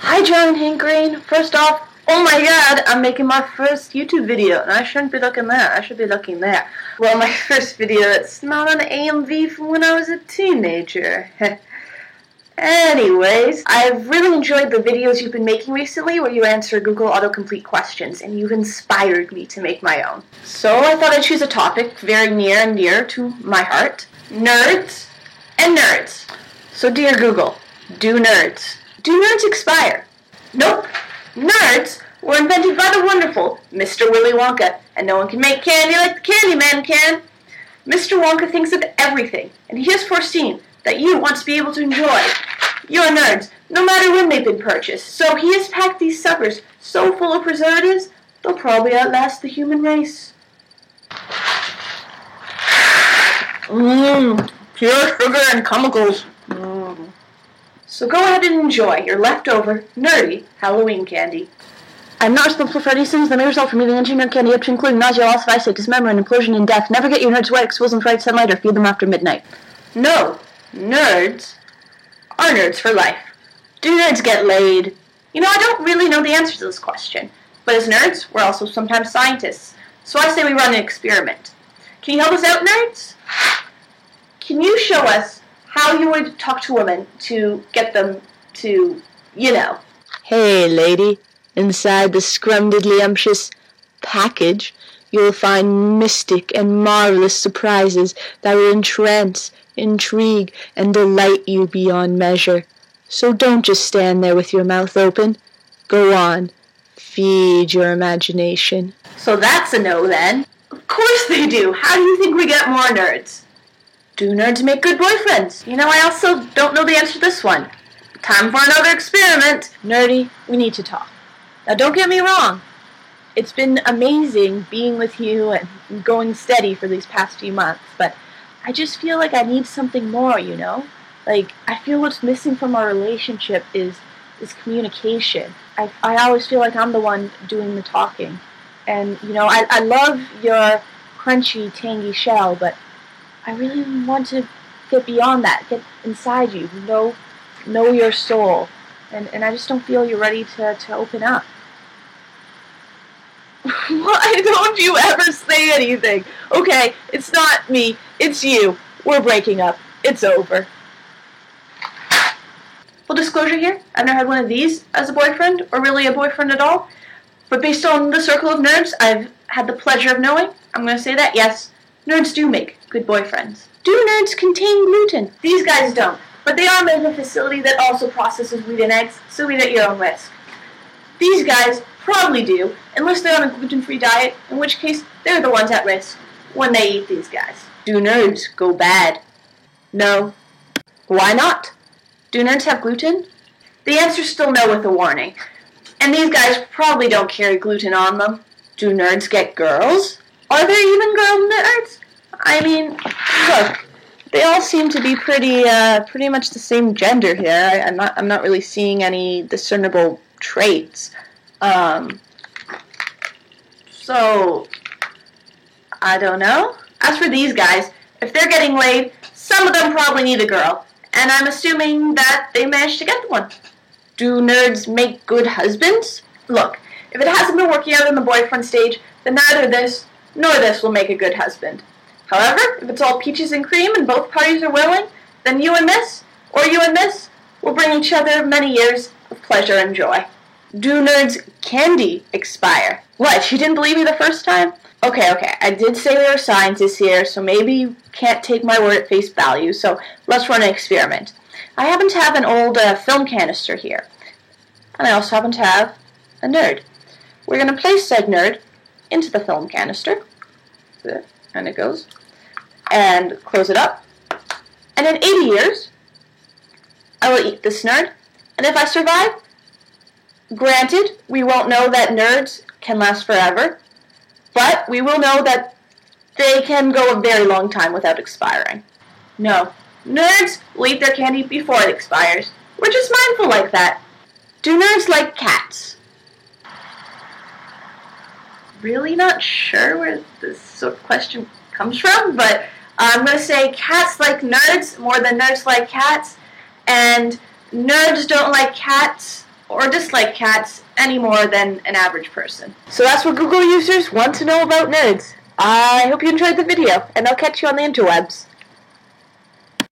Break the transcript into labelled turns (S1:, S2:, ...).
S1: Hi, John Hankreen. First off, oh my god, I'm making my first YouTube video, and I shouldn't be looking there. I should be looking there. Well, my first video, it's not an AMV from when I was a teenager. Anyways, I've really enjoyed the videos you've been making recently where you answer Google autocomplete questions, and you've inspired me to make my own. So I thought I'd choose a topic very near and dear to my heart. Nerds and nerds. So dear Google, do nerds expire? Nope. Nerds were invented by the wonderful Mr. Willy Wonka, and no one can make candy like the Candyman can. Mr. Wonka thinks of everything, and he has foreseen that you want to be able to enjoy your nerds, no matter when they've been purchased. So he has packed these suckers so full of preservatives, they'll probably outlast the human race. Pure sugar and chemicals. So go ahead and enjoy your leftover, nerdy Halloween candy. I'm not responsible for any sins that may result from eating anti-nerd candy up to including nausea, loss of eyesight, dismemberment, implosion, and death. Never get your nerds wet, expose them to bright sunlight, or feed them after midnight. No, nerds are nerds for life. Do nerds get laid? You know, I don't really know the answer to this question. But as nerds, we're also sometimes scientists. So I say we run an experiment. Can you help us out, nerds? Can you show us how you would talk to a woman to get them to,
S2: Hey, lady, inside the scrumdiddlyumptious package, you'll find mystic and marvelous surprises that will entrance, intrigue, and delight you beyond measure. So don't just stand there with your mouth open. Go on, feed your imagination.
S1: So that's a no, then. Of course they do. How do you think we get more nerds? Do nerds make good boyfriends? I also don't know the answer to this one. Time for another experiment.
S2: Nerdy, we need to talk. Now don't get me wrong. It's been amazing being with you and going steady for these past few months, but I just feel like I need something more, Like, I feel what's missing from our relationship is communication. I always feel like I'm the one doing the talking. And, I love your crunchy, tangy shell, but I really want to get beyond that, get inside you, know your soul. And I just don't feel you're ready to open up. Why don't you ever say anything? Okay, it's not me, it's you. We're breaking up. It's over.
S1: Full disclosure here, I've never had one of these as a boyfriend, or really a boyfriend at all. But based on the circle of nerds I've had the pleasure of knowing, I'm going to say that, yes, nerds do make good boyfriends. Do nerds contain gluten? These guys don't, but they are made in a facility that also processes wheat and eggs, so eat at your own risk. These guys probably do, unless they're on a gluten-free diet, in which case they're the ones at risk when they eat these guys. Do nerds go bad? No. Why not? Do nerds have gluten? The answer's still no with a warning. And these guys probably don't carry gluten on them. Do nerds get girls? Are there even girl nerds? I mean, look, they all seem to be pretty much the same gender here. I'm not really seeing any discernible traits. So, I don't know. As for these guys, if they're getting laid, some of them probably need a girl, and I'm assuming that they managed to get one. Do nerds make good husbands? Look, if it hasn't been working out in the boyfriend stage, then neither this nor this will make a good husband. However, if it's all peaches and cream and both parties are willing, then you and this, or you and this, will bring each other many years of pleasure and joy. Do nerds' candy expire? What, you didn't believe me the first time? Okay, I did say there are scientists here, so maybe you can't take my word at face value, so let's run an experiment. I happen to have an old film canister here, and I also happen to have a nerd. We're going to place said nerd into the film canister, and it goes, and close it up, and in 80 years, I will eat this nerd, and if I survive, granted, we won't know that nerds can last forever, but we will know that they can go a very long time without expiring. No, nerds will eat their candy before it expires. We're just mindful like that. Do nerds like cats? Really not sure where this sort of question comes from, but I'm going to say cats like nerds more than nerds like cats, and nerds don't like cats or dislike cats any more than an average person.
S2: So that's what Google users want to know about nerds. I hope you enjoyed the video, and I'll catch you on the interwebs.